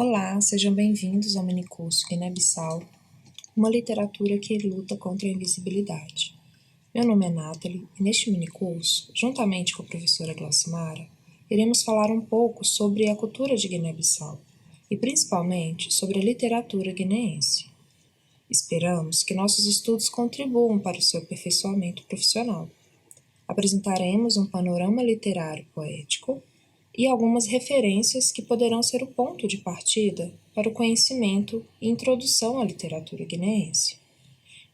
Olá, sejam bem-vindos ao minicurso Guiné-Bissau, uma literatura que luta contra a invisibilidade. Meu nome é Nathalie e neste minicurso, juntamente com a professora Glaucimara, iremos falar um pouco sobre a cultura de Guiné-Bissau e principalmente sobre a literatura guineense. Esperamos que nossos estudos contribuam para o seu aperfeiçoamento profissional. Apresentaremos um panorama literário poético e algumas referências que poderão ser o ponto de partida para o conhecimento e introdução à literatura guineense.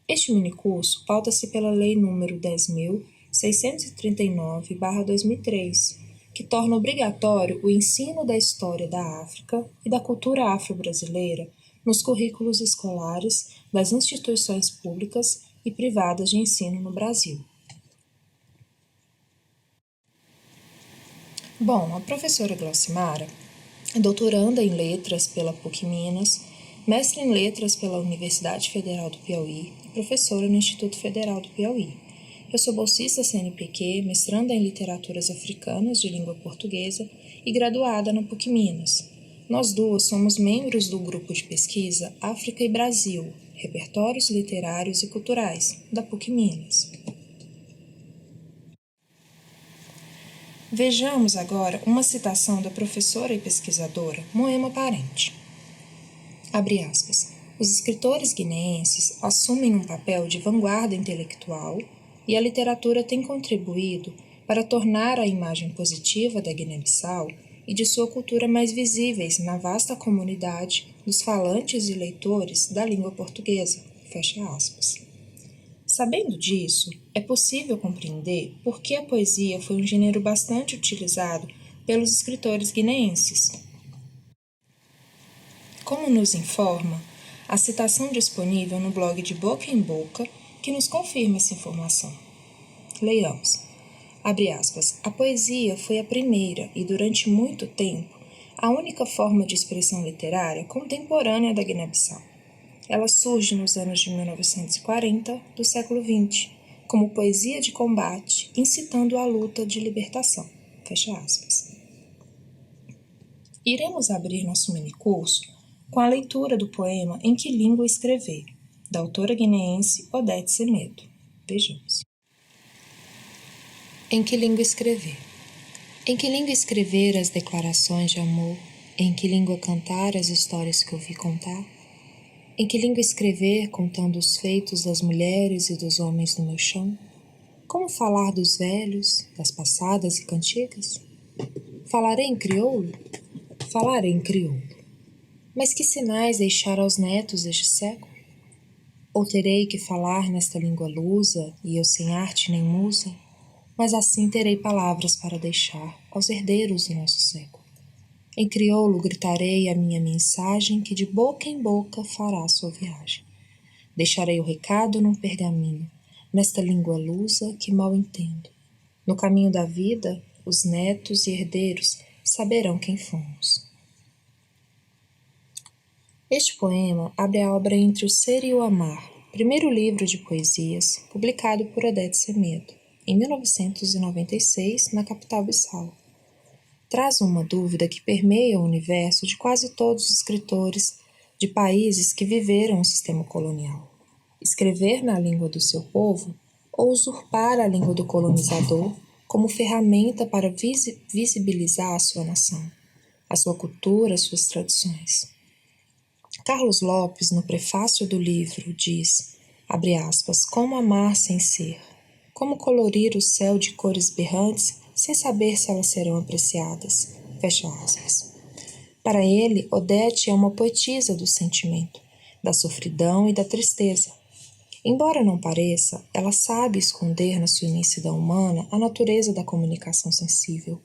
Este minicurso pauta-se pela Lei nº 10.639/2003, que torna obrigatório o ensino da história da África e da cultura afro-brasileira nos currículos escolares das instituições públicas e privadas de ensino no Brasil. Bom, a professora Glaucimara é doutoranda em Letras pela PUC Minas, mestre em Letras pela Universidade Federal do Piauí e professora no Instituto Federal do Piauí. Eu sou bolsista CNPq, mestranda em Literaturas Africanas de Língua Portuguesa e graduada na PUC Minas. Nós duas somos membros do grupo de pesquisa África e Brasil, Repertórios Literários e Culturais, da PUC Minas. Vejamos agora uma citação da professora e pesquisadora Moema Parente. Abre aspas. Os escritores guineenses assumem um papel de vanguarda intelectual e a literatura tem contribuído para tornar a imagem positiva da Guiné-Bissau e de sua cultura mais visíveis na vasta comunidade dos falantes e leitores da língua portuguesa. Fecha aspas. Sabendo disso, é possível compreender por que a poesia foi um gênero bastante utilizado pelos escritores guineenses. Como nos informa a citação disponível no blog de Boca em Boca, que nos confirma essa informação. Leiamos. Abre aspas. A poesia foi a primeira e, durante muito tempo, a única forma de expressão literária contemporânea da Guiné-Bissau. Ela surge nos anos de 1940 do século XX, como poesia de combate, incitando a luta de libertação. Fecha aspas. Iremos abrir nosso minicurso com a leitura do poema Em que Língua Escrever, da autora guineense Odete Semedo. Vejamos. Em que língua escrever? Em que língua escrever as declarações de amor? Em que língua cantar as histórias que ouvi contar? Em que língua escrever contando os feitos das mulheres e dos homens no meu chão? Como falar dos velhos, das passadas e cantigas? Falarei em crioulo? Falarei em crioulo. Mas que sinais deixar aos netos deste século? Ou terei que falar nesta língua lusa, e eu sem arte nem musa? Mas assim terei palavras para deixar aos herdeiros do nosso século. Em crioulo gritarei a minha mensagem que de boca em boca fará sua viagem. Deixarei o recado num pergaminho, nesta língua lusa que mal entendo. No caminho da vida, os netos e herdeiros saberão quem fomos. Este poema abre a obra Entre o Ser e o Amar, primeiro livro de poesias, publicado por Odete Semedo, em 1996, na capital Bissau. Traz uma dúvida que permeia o universo de quase todos os escritores de países que viveram o sistema colonial. Escrever na língua do seu povo ou usurpar a língua do colonizador como ferramenta para visibilizar a sua nação, a sua cultura, as suas tradições. Carlos Lopes, no prefácio do livro, diz, abre aspas, como amar sem ser, como colorir o céu de cores berrantes sem saber se elas serão apreciadas. Fecha aspas. Para ele, Odete é uma poetisa do sentimento, da sofridão e da tristeza. Embora não pareça, ela sabe esconder na sua imensidão humana a natureza da comunicação sensível,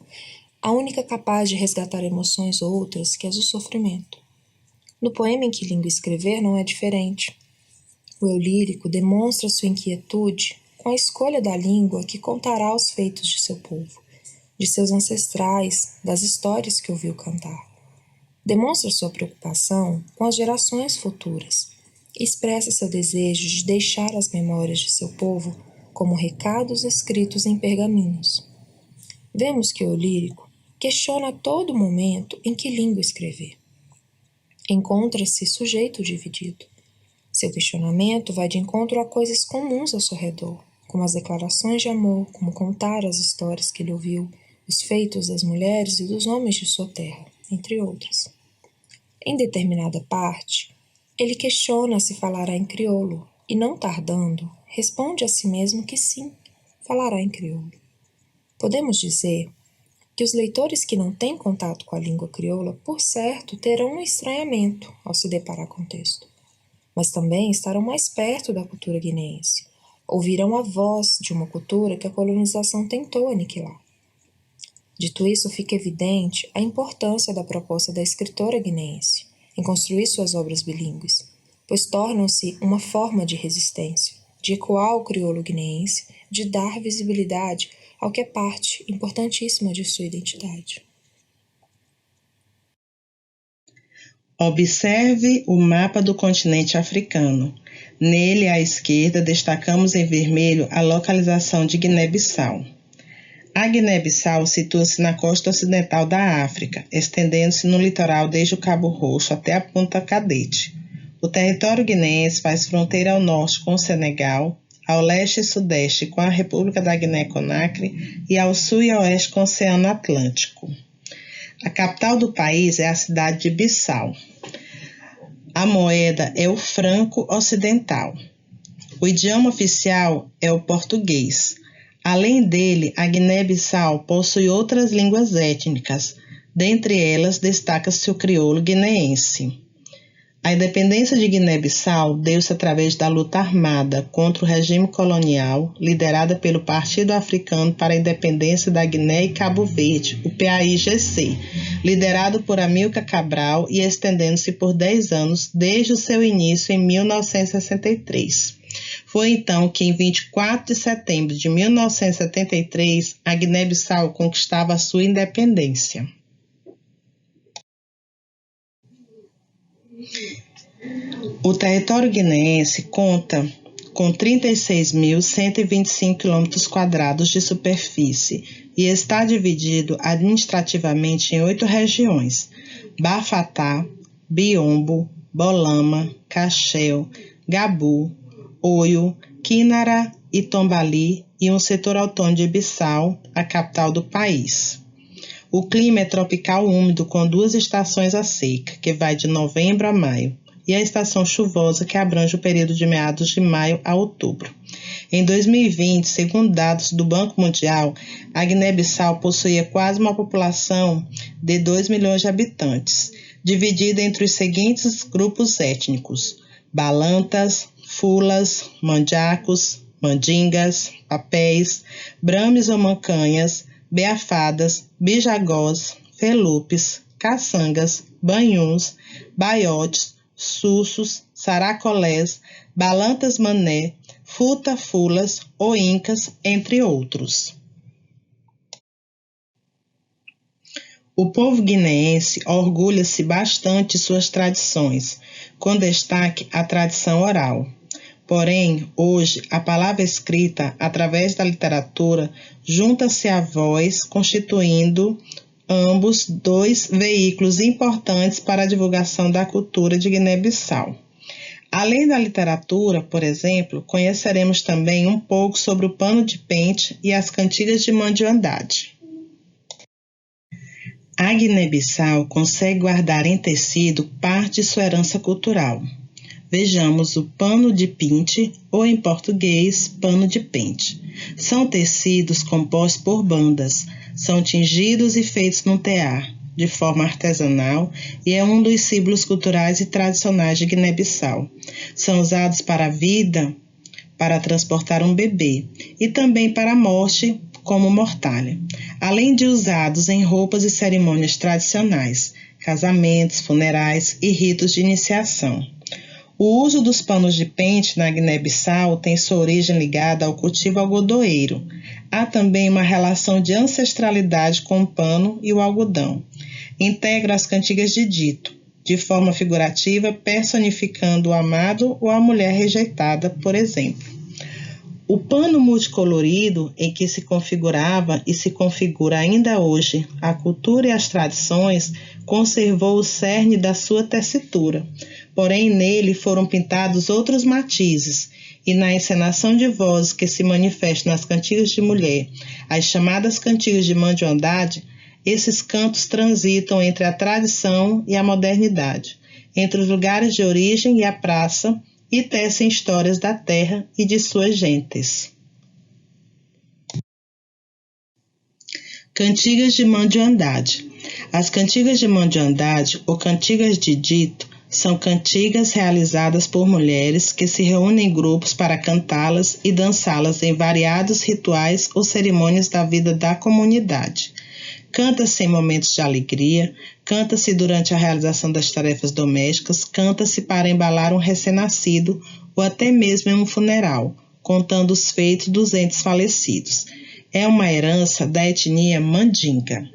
a única capaz de resgatar emoções outras que as do sofrimento. No poema Em que Língua Escrever não é diferente. O eu lírico demonstra sua inquietude com a escolha da língua que contará os feitos de seu povo, de seus ancestrais, das histórias que ouviu cantar. Demonstra sua preocupação com as gerações futuras e expressa seu desejo de deixar as memórias de seu povo como recados escritos em pergaminhos. Vemos que o lírico questiona a todo momento em que língua escrever. encontra-se sujeito dividido. Seu questionamento vai de encontro a coisas comuns ao seu redor, como as declarações de amor, como contar as histórias que ele ouviu, os feitos das mulheres e dos homens de sua terra, entre outras. Em determinada parte, ele questiona se falará em crioulo e, não tardando, responde a si mesmo que sim, falará em crioulo. Podemos dizer que os leitores que não têm contato com a língua crioula, por certo, terão um estranhamento ao se deparar com o texto, mas também estarão mais perto da cultura guineense, ouvirão a voz de uma cultura que a colonização tentou aniquilar. Dito isso, fica evidente a importância da proposta da escritora guineense em construir suas obras bilíngues, pois tornam-se uma forma de resistência, de ecoar o crioulo guineense, de dar visibilidade ao que é parte importantíssima de sua identidade. Observe o mapa do continente africano. Nele, à esquerda, destacamos em vermelho a localização de Guiné-Bissau. A Guiné-Bissau situa-se na costa ocidental da África, estendendo-se no litoral desde o Cabo Roxo até a Punta Cadete. O território guineense faz fronteira ao norte com o Senegal, ao leste e sudeste com a República da Guiné-Conakry e ao sul e oeste com o Oceano Atlântico. A capital do país é a cidade de Bissau. A moeda é o franco ocidental. O idioma oficial é o português. Além dele, a Guiné-Bissau possui outras línguas étnicas. Dentre elas, destaca-se o crioulo guineense. A independência de Guiné-Bissau deu-se através da luta armada contra o regime colonial, liderada pelo Partido Africano para a Independência da Guiné e Cabo Verde, o PAIGC, liderado por Amílcar Cabral e estendendo-se por 10 anos desde o seu início em 1963. Foi então que, em 24 de setembro de 1973, a Guiné-Bissau conquistava a sua independência. O território guineense conta com 36.125 km² de superfície e está dividido administrativamente em 8 regiões: Bafatá, Biombo, Bolama, Cachel, Gabu, Oio, Quinara e Tombali e um setor autônomo de Bissau, a capital do país. O clima é tropical úmido com 2 estações à seca, que vai de novembro a maio, e a estação chuvosa, que abrange o período de meados de maio a outubro. Em 2020, segundo dados do Banco Mundial, a Guiné-Bissau possuía quase uma população de 2 milhões de habitantes, dividida entre os seguintes grupos étnicos: balantas, fulas, mandiacos, mandingas, papéis, brames ou mancanhas, beafadas, bijagós, felupes, caçangas, banhuns, baiotes, sussos, saracolés, balantas mané, futa-fulas ou incas, entre outros. O povo guineense orgulha-se bastante de suas tradições, com destaque a tradição oral. Porém, hoje, a palavra escrita, através da literatura, junta-se à voz, constituindo ambos 2 veículos importantes para a divulgação da cultura de Guiné-Bissau. Além da literatura, por exemplo, conheceremos também um pouco sobre o pano de pente e as cantigas de mandioandade. A Guiné-Bissau consegue guardar em tecido parte de sua herança cultural. Vejamos o pano de pinte, ou em português, pano de pente. São tecidos compostos por bandas, são tingidos e feitos no tear, de forma artesanal, e é um dos símbolos culturais e tradicionais de Guiné-Bissau. São usados para a vida, para transportar um bebê, e também para a morte, como mortalha, além de usados em roupas e cerimônias tradicionais, casamentos, funerais e ritos de iniciação. O uso dos panos de pente na Guiné-Bissau tem sua origem ligada ao cultivo algodoeiro. Há também uma relação de ancestralidade com o pano e o algodão. Integra as cantigas de dito, de forma figurativa, personificando o amado ou a mulher rejeitada, por exemplo. O pano multicolorido em que se configurava e se configura ainda hoje a cultura e as tradições conservou o cerne da sua tessitura, porém nele foram pintados outros matizes, e na encenação de vozes que se manifestam nas cantigas de mulher, as chamadas cantigas de mandioandade, esses cantos transitam entre a tradição e a modernidade, entre os lugares de origem e a praça, e tecem histórias da terra e de suas gentes. Cantigas de mandioandade. As cantigas de mandioandade, ou cantigas de dito, são cantigas realizadas por mulheres que se reúnem em grupos para cantá-las e dançá-las em variados rituais ou cerimônias da vida da comunidade. Canta-se em momentos de alegria, canta-se durante a realização das tarefas domésticas, canta-se para embalar um recém-nascido ou até mesmo em um funeral, contando os feitos dos entes falecidos. É uma herança da etnia mandinga.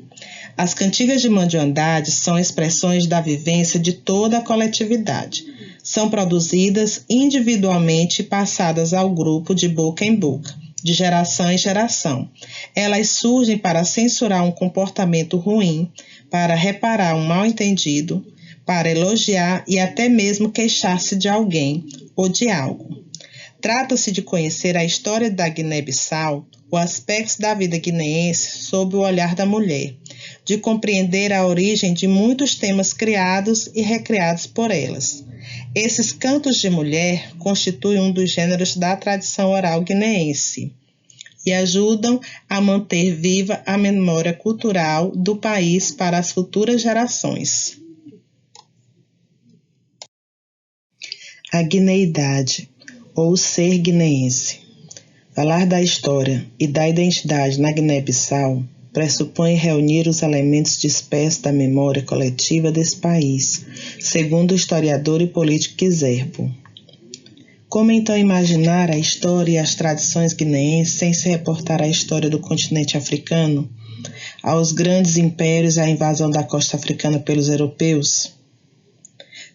As cantigas de mandioandade são expressões da vivência de toda a coletividade. São produzidas individualmente e passadas ao grupo de boca em boca, de geração em geração. Elas surgem para censurar um comportamento ruim, para reparar um mal-entendido, para elogiar e até mesmo queixar-se de alguém ou de algo. Trata-se de conhecer a história da Guiné-Bissau, os aspectos da vida guineense sob o olhar da mulher, de compreender a origem de muitos temas criados e recriados por elas. Esses cantos de mulher constituem um dos gêneros da tradição oral guineense e ajudam a manter viva a memória cultural do país para as futuras gerações. A guineidade, ou ser guineense. Falar da história e da identidade na Guiné-Bissau pressupõe reunir os elementos dispersos da memória coletiva desse país, segundo o historiador e político Kizerbo. Como então imaginar a história e as tradições guineenses sem se reportar à história do continente africano, aos grandes impérios e à invasão da costa africana pelos europeus?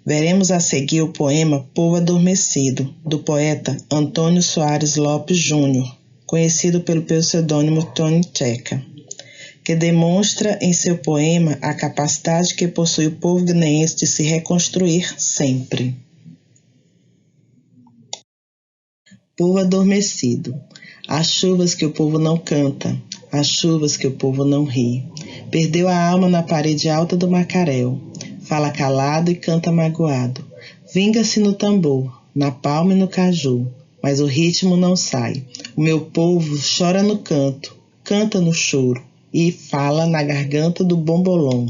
Veremos a seguir o poema Povo Adormecido, do poeta Antônio Soares Lopes Júnior, conhecido pelo pseudônimo Tony Checa, que demonstra em seu poema a capacidade que possui o povo guineense de se reconstruir sempre. Povo adormecido. As chuvas que o povo não canta, as chuvas que o povo não ri. Perdeu a alma na parede alta do Macaréu. Fala calado e canta magoado. Vinga-se no tambor, na palma e no caju, mas o ritmo não sai. O meu povo chora no canto, canta no choro e fala na garganta do bombolom.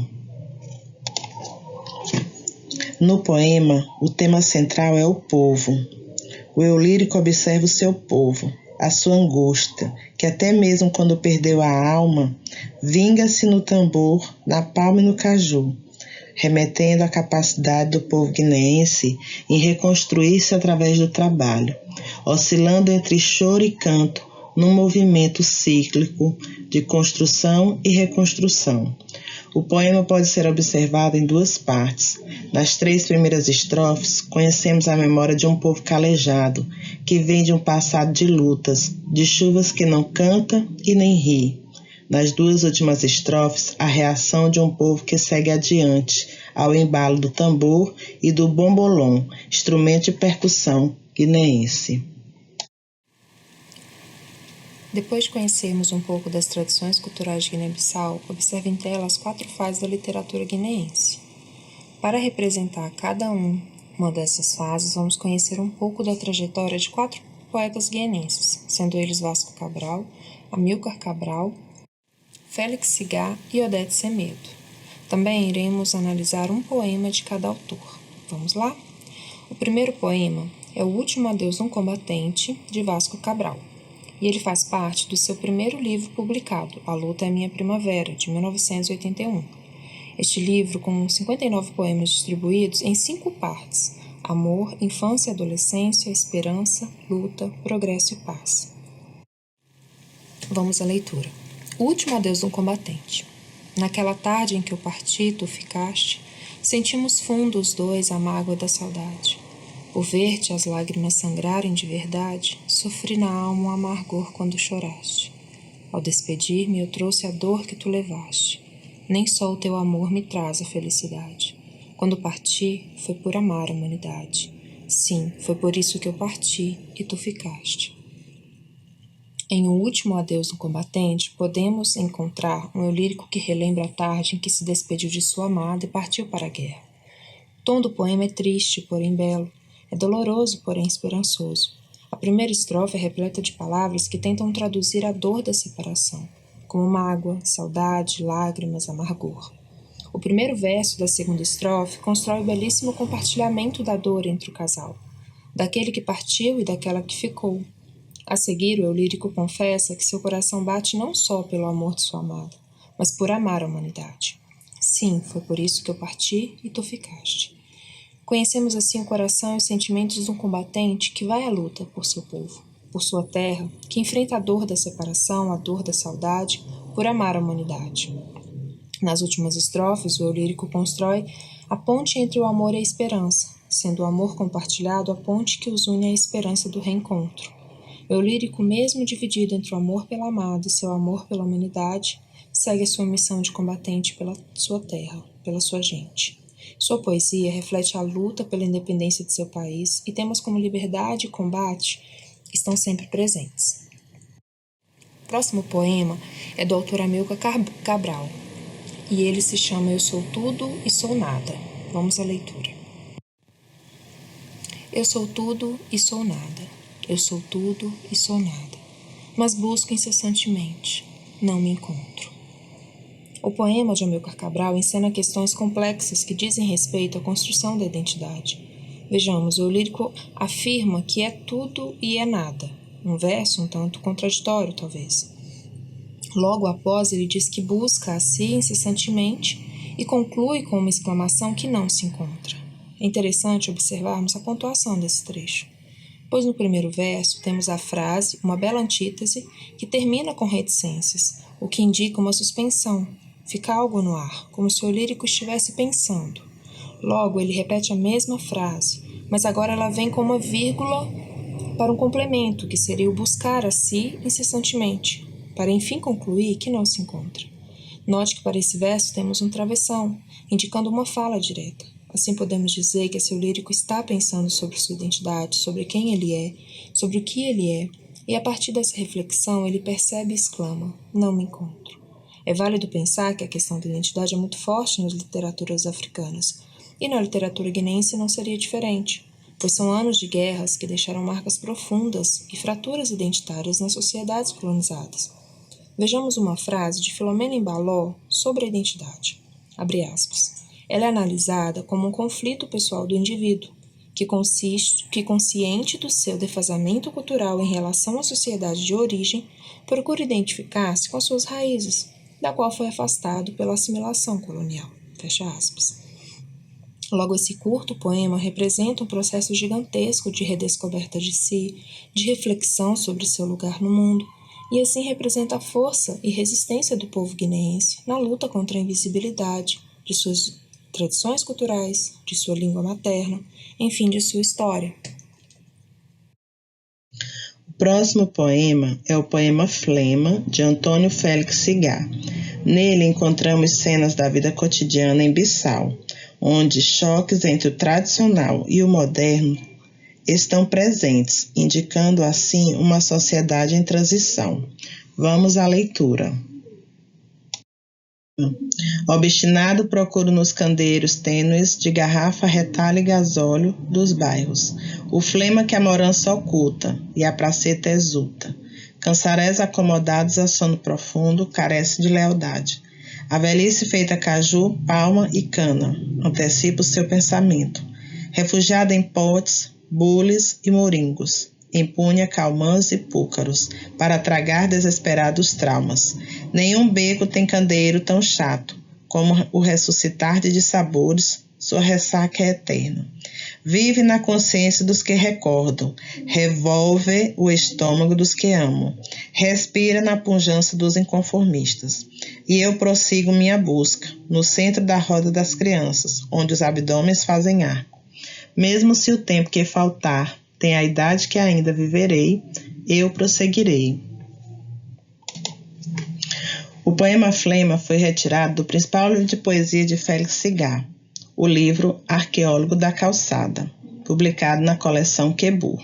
No poema, o tema central é o povo. O eu lírico observa o seu povo, a sua angústia, que até mesmo quando perdeu a alma, vinga-se no tambor, na palma e no caju, remetendo à capacidade do povo guineense em reconstruir-se através do trabalho, oscilando entre choro e canto num movimento cíclico de construção e reconstrução. O poema pode ser observado em duas partes. Nas 3 primeiras estrofes, conhecemos a memória de um povo calejado, que vem de um passado de lutas, de chuvas que não canta e nem ri. Nas 2 últimas estrofes, a reação de um povo que segue adiante, ao embalo do tambor e do bombolom, instrumento de percussão guineense. Depois de conhecermos um pouco das tradições culturais de Guiné-Bissau, observe em tela as 4 fases da literatura guineense. Para representar cada uma dessas fases, vamos conhecer um pouco da trajetória de 4 poetas guineenses, sendo eles Vasco Cabral, Amílcar Cabral, Félix Cigar e Odete Semedo. Também iremos analisar um poema de cada autor. Vamos lá? O primeiro poema é O Último Adeus de um Combatente, de Vasco Cabral. E ele faz parte do seu primeiro livro publicado, A Luta é Minha Primavera, de 1981. Este livro, com 59 poemas distribuídos em 5 partes: amor, infância e adolescência, esperança, luta, progresso e paz. Vamos à leitura. O último adeus de um combatente. Naquela tarde em que eu parti, tu ficaste, sentimos fundo os dois a mágoa da saudade. Por ver-te as lágrimas sangrarem de verdade, sofri na alma um amargor quando choraste. Ao despedir-me, eu trouxe a dor que tu levaste. Nem só o teu amor me traz a felicidade. Quando parti, foi por amar a humanidade. Sim, foi por isso que eu parti e tu ficaste. Em um último adeus no combatente, podemos encontrar um eu lírico que relembra a tarde em que se despediu de sua amada e partiu para a guerra. O tom do poema é triste, porém belo. É doloroso, porém esperançoso. A primeira estrofe é repleta de palavras que tentam traduzir a dor da separação, como mágoa, saudade, lágrimas, amargor. O primeiro verso da segunda estrofe constrói o belíssimo compartilhamento da dor entre o casal, daquele que partiu e daquela que ficou. A seguir, o eu lírico confessa que seu coração bate não só pelo amor de sua amada, mas por amar a humanidade. Sim, foi por isso que eu parti e tu ficaste. Conhecemos assim o coração e os sentimentos de um combatente que vai à luta por seu povo, por sua terra, que enfrenta a dor da separação, a dor da saudade, por amar a humanidade. Nas últimas estrofes, o eu lírico constrói a ponte entre o amor e a esperança, sendo o amor compartilhado a ponte que os une à esperança do reencontro. O eu lírico, mesmo dividido entre o amor pela amada e seu amor pela humanidade, segue a sua missão de combatente pela sua terra, pela sua gente. Sua poesia reflete a luta pela independência de seu país e temas como liberdade e combate estão sempre presentes. O próximo poema é do autor Amilcar Cabral e ele se chama Eu Sou Tudo e Sou Nada. Vamos à leitura. Eu sou tudo e sou nada. Eu sou tudo e sou nada. Mas busco incessantemente. Não me encontro. O poema de Amilcar Cabral encena questões complexas que dizem respeito à construção da identidade. Vejamos, o lírico afirma que é tudo e é nada, um verso um tanto contraditório, talvez. Logo após, ele diz que busca a si incessantemente e conclui com uma exclamação que não se encontra. É interessante observarmos a pontuação desse trecho, pois no primeiro verso temos a frase, uma bela antítese, que termina com reticências, o que indica uma suspensão. Fica algo no ar, como se o lírico estivesse pensando. Logo, ele repete a mesma frase, mas agora ela vem com uma vírgula para um complemento, que seria o buscar a si incessantemente, para enfim concluir que não se encontra. Note que para esse verso temos um travessão, indicando uma fala direta. Assim podemos dizer que seu lírico está pensando sobre sua identidade, sobre quem ele é, sobre o que ele é, e a partir dessa reflexão ele percebe e exclama, não me encontro. É válido pensar que a questão da identidade é muito forte nas literaturas africanas, e na literatura guineense não seria diferente, pois são anos de guerras que deixaram marcas profundas e fraturas identitárias nas sociedades colonizadas. Vejamos uma frase de Filomena Embaló sobre a identidade. Abre aspas. Ela é analisada como um conflito pessoal do indivíduo, que consciente do seu defasamento cultural em relação à sociedade de origem, procura identificar-se com as suas raízes, da qual foi afastado pela assimilação colonial. Fecha aspas. Logo, esse curto poema representa um processo gigantesco de redescoberta de si, de reflexão sobre seu lugar no mundo, e assim representa a força e resistência do povo guineense na luta contra a invisibilidade de suas tradições culturais, de sua língua materna, enfim, de sua história. O próximo poema é o poema Flema, de Antônio Félix Cigar. Nele encontramos cenas da vida cotidiana em Bissau, onde choques entre o tradicional e o moderno estão presentes, indicando assim uma sociedade em transição. Vamos à leitura. Obstinado procuro nos candeiros tênues de garrafa, retalho e gasóleo dos bairros o flema que a morança oculta e a praceta exulta. Cansarés acomodados a sono profundo carece de lealdade. A velhice feita caju, palma e cana antecipa o seu pensamento. Refugiada em potes, bules e moringos, empunha calmãs e púcaros para tragar desesperados traumas. Nenhum beco tem candeeiro tão chato como o ressuscitar de dissabores, sua ressaca é eterna. Vive na consciência dos que recordam, revolve o estômago dos que amam, respira na pujança dos inconformistas. E eu prossigo minha busca, no centro da roda das crianças, onde os abdômenes fazem arco. Mesmo se o tempo que faltar tem a idade que ainda viverei, eu prosseguirei. O poema Flema foi retirado do principal livro de poesia de Félix Cigar, o livro Arqueólogo da Calçada, publicado na coleção Quebu.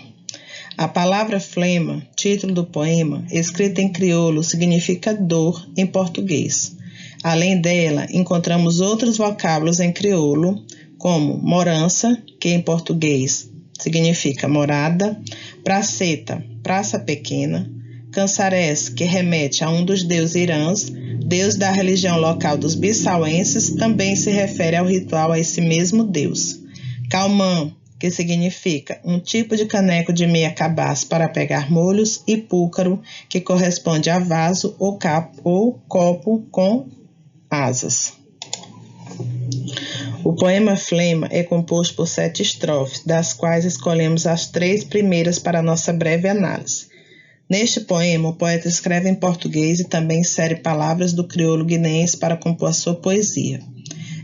A palavra flema, título do poema, escrita em crioulo, significa dor em português. Além dela, encontramos outros vocábulos em crioulo, como morança, que em português significa morada, praceta, praça pequena, Cançarés, que remete a um dos deuses Irãs, deus da religião local dos bissauenses, também se refere ao ritual a esse mesmo deus. Calmã, que significa um tipo de caneco de meia cabaça para pegar molhos, e púcaro, que corresponde a vaso ou copo com asas. O poema Flema é composto por 7 estrofes, das quais escolhemos as 3 primeiras para nossa breve análise. Neste poema, o poeta escreve em português e também insere palavras do crioulo guineense para compor a sua poesia.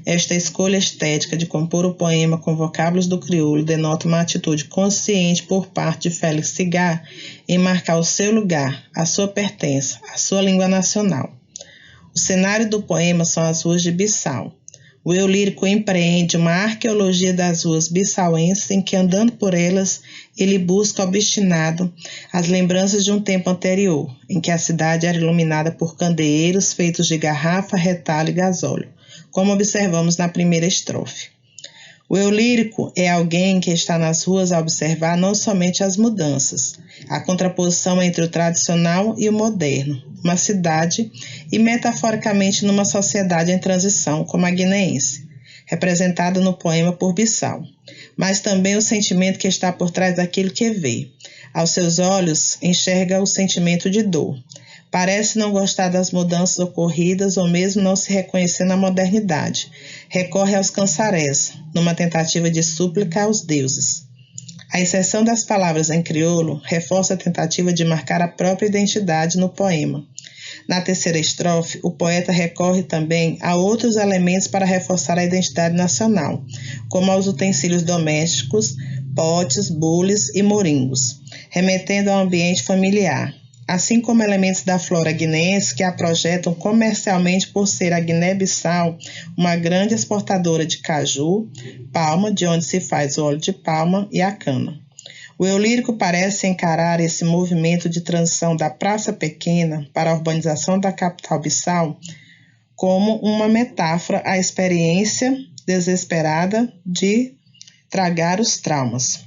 Esta escolha estética de compor o poema com vocábulos do crioulo denota uma atitude consciente por parte de Félix Cigar em marcar o seu lugar, a sua pertença, a sua língua nacional. O cenário do poema são as ruas de Bissau. O eu lírico empreende uma arqueologia das ruas bissauenses em que, andando por elas, ele busca obstinado as lembranças de um tempo anterior, em que a cidade era iluminada por candeeiros feitos de garrafa, retalho e gasóleo, como observamos na primeira estrofe. O eu lírico é alguém que está nas ruas a observar não somente as mudanças, a contraposição entre o tradicional e o moderno, uma cidade e metaforicamente numa sociedade em transição como a guineense, representada no poema por Bissau, mas também o sentimento que está por trás daquilo que vê. Aos seus olhos, enxerga o sentimento de dor. Parece não gostar das mudanças ocorridas ou mesmo não se reconhecer na modernidade. Recorre aos cançarés, numa tentativa de súplica aos deuses. A inserção das palavras em crioulo reforça a tentativa de marcar a própria identidade no poema. Na terceira estrofe, o poeta recorre também a outros elementos para reforçar a identidade nacional, como aos utensílios domésticos, potes, bules e moringos, remetendo ao ambiente familiar, assim como elementos da flora guineense que a projetam comercialmente por ser a Guiné-Bissau uma grande exportadora de caju, palma, de onde se faz o óleo de palma, e a cana. O eu lírico parece encarar esse movimento de transição da praça pequena para a urbanização da capital Bissau como uma metáfora à experiência desesperada de tragar os traumas.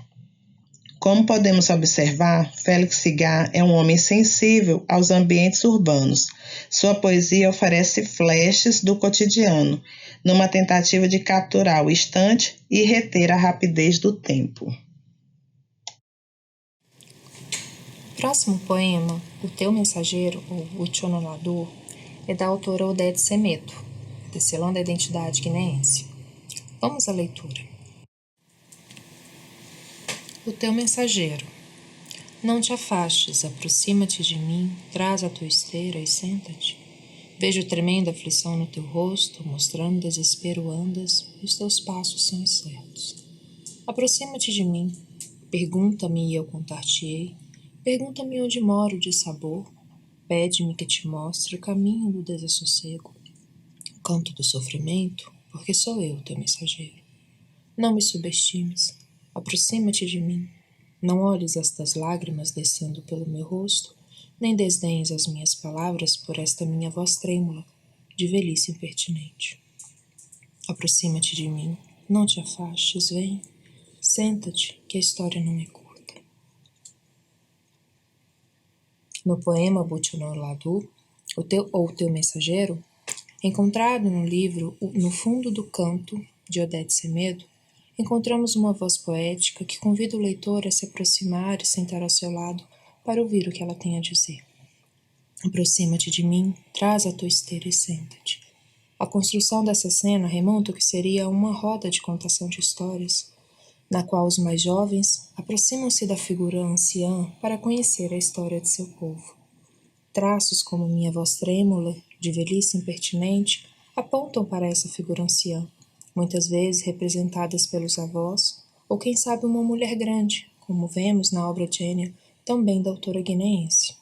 Como podemos observar, Félix Cigar é um homem sensível aos ambientes urbanos. Sua poesia oferece flashes do cotidiano, numa tentativa de capturar o instante e reter a rapidez do tempo. Próximo poema, O Teu Mensageiro, ou O Tchonolador, é da autora Odete Semedo, tecelando a identidade guineense. Vamos à leitura. O teu mensageiro. Não te afastes, aproxima-te de mim, traz a tua esteira e senta-te. Vejo tremenda aflição no teu rosto, mostrando desespero andas, e os teus passos são incertos. Aproxima-te de mim, pergunta-me e eu contar-te-ei, pergunta-me onde moro de sabor, pede-me que te mostre o caminho do desassossego, o canto do sofrimento, porque sou eu teu mensageiro. Não me subestimes. Aproxima-te de mim, não olhes estas lágrimas descendo pelo meu rosto, nem desdenhes as minhas palavras por esta minha voz trêmula, de velhice impertinente. Aproxima-te de mim, não te afastes, vem, senta-te, que a história não é curta. No poema Butchonoladu, o teu mensageiro, encontrado no livro No Fundo do Canto, de Odete Semedo, encontramos uma voz poética que convida o leitor a se aproximar e sentar ao seu lado para ouvir o que ela tem a dizer. Aproxima-te de mim, traz a tua esteira e senta-te. A construção dessa cena remonta o que seria uma roda de contação de histórias, na qual os mais jovens aproximam-se da figura anciã para conhecer a história de seu povo. Traços como minha voz trêmula, de velhice impertinente, apontam para essa figura anciã, muitas vezes representadas pelos avós, ou quem sabe uma mulher grande, como vemos na obra Gênia, também da autora guineense.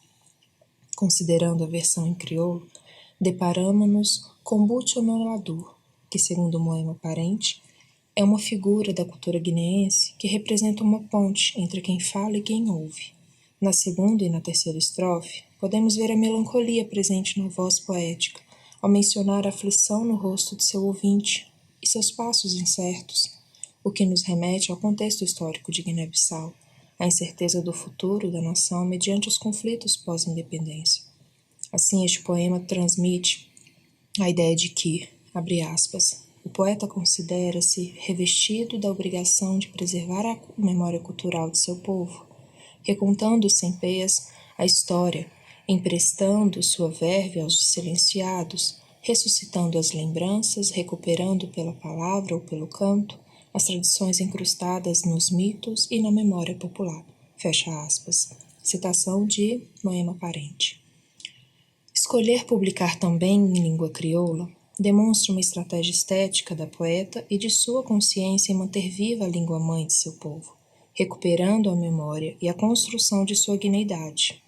Considerando a versão em crioulo, deparamo-nos com Buchonolador, que, segundo Moema Parente, é uma figura da cultura guineense que representa uma ponte entre quem fala e quem ouve. Na segunda e na terceira estrofe, podemos ver a melancolia presente na voz poética, ao mencionar a aflição no rosto de seu ouvinte e seus passos incertos, o que nos remete ao contexto histórico de Guiné-Bissau, a incerteza do futuro da nação mediante os conflitos pós-independência. Assim, este poema transmite a ideia de que, abre aspas, o poeta considera-se revestido da obrigação de preservar a memória cultural de seu povo, recontando sem peias a história, emprestando sua verve aos silenciados, ressuscitando as lembranças, recuperando pela palavra ou pelo canto as tradições incrustadas nos mitos e na memória popular. Fecha aspas. Citação de Moema Parente. Escolher publicar também em língua crioula demonstra uma estratégia estética da poeta e de sua consciência em manter viva a língua-mãe de seu povo, recuperando a memória e a construção de sua guineidade.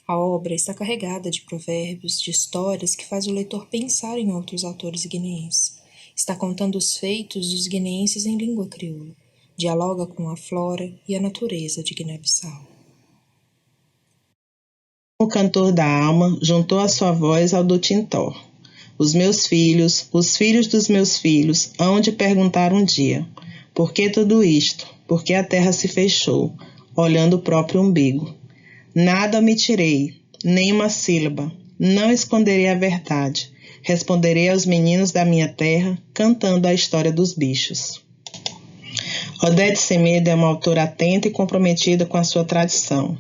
A obra está carregada de provérbios, de histórias que faz o leitor pensar em outros autores guineenses. Está contando os feitos dos guineenses em língua crioula, dialoga com a flora e a natureza de Guiné-Bissau. O cantor da alma juntou a sua voz ao do Tintó. Os meus filhos, os filhos dos meus filhos, hão de perguntar um dia: por que tudo isto? Por que a terra se fechou, olhando o próprio umbigo? Nada omitirei, nem uma sílaba, não esconderei a verdade. Responderei aos meninos da minha terra, cantando a história dos bichos. Odete Semedo é uma autora atenta e comprometida com a sua tradição.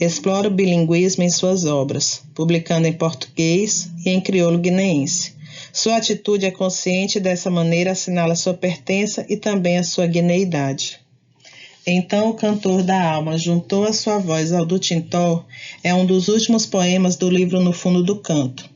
Explora o bilinguismo em suas obras, publicando em português e em crioulo guineense. Sua atitude é consciente e dessa maneira assinala sua pertença e também a sua guineidade. Então o cantor da alma juntou a sua voz ao do Tintó é um dos últimos poemas do livro No Fundo do Canto.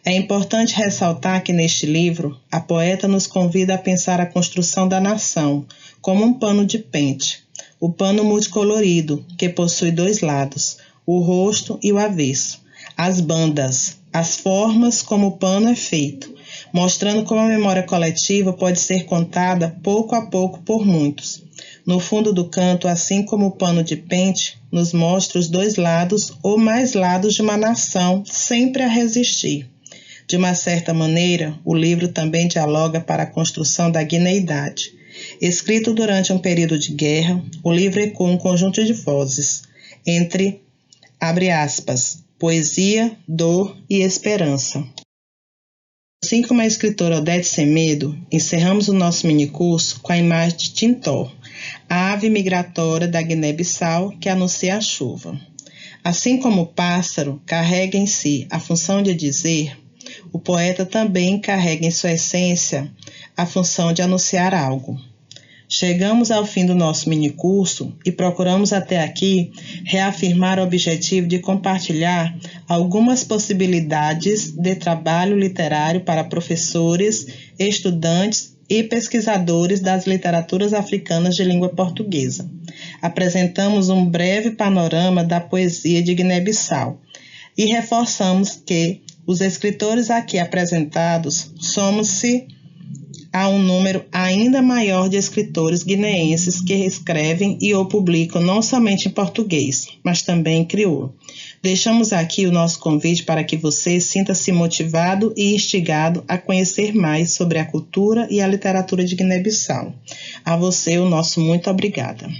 É importante ressaltar que neste livro, a poeta nos convida a pensar a construção da nação como um pano de pente, o pano multicolorido, que possui dois lados, o rosto e o avesso, as bandas, as formas como o pano é feito, mostrando como a memória coletiva pode ser contada pouco a pouco por muitos. No fundo do canto, assim como o pano de pente, nos mostra os dois lados ou mais lados de uma nação sempre a resistir. De uma certa maneira, o livro também dialoga para a construção da guineidade. Escrito durante um período de guerra, o livro ecoa um conjunto de vozes, entre, abre aspas, poesia, dor e esperança. Assim como a escritora Odete Semedo, encerramos o nosso minicurso com a imagem de Tintó, a ave migratória da Guiné-Bissau que anuncia a chuva. Assim como o pássaro carrega em si a função de dizer, o poeta também carrega em sua essência a função de anunciar algo. Chegamos ao fim do nosso minicurso e procuramos até aqui reafirmar o objetivo de compartilhar algumas possibilidades de trabalho literário para professores, estudantes e pesquisadores das literaturas africanas de língua portuguesa. Apresentamos um breve panorama da poesia de Guiné-Bissau e reforçamos que os escritores aqui apresentados somam-se a um número ainda maior de escritores guineenses que escrevem e ou publicam não somente em português, mas também em crioulo. Deixamos aqui o nosso convite para que você sinta-se motivado e instigado a conhecer mais sobre a cultura e a literatura de Guiné-Bissau. A você, o nosso muito obrigada.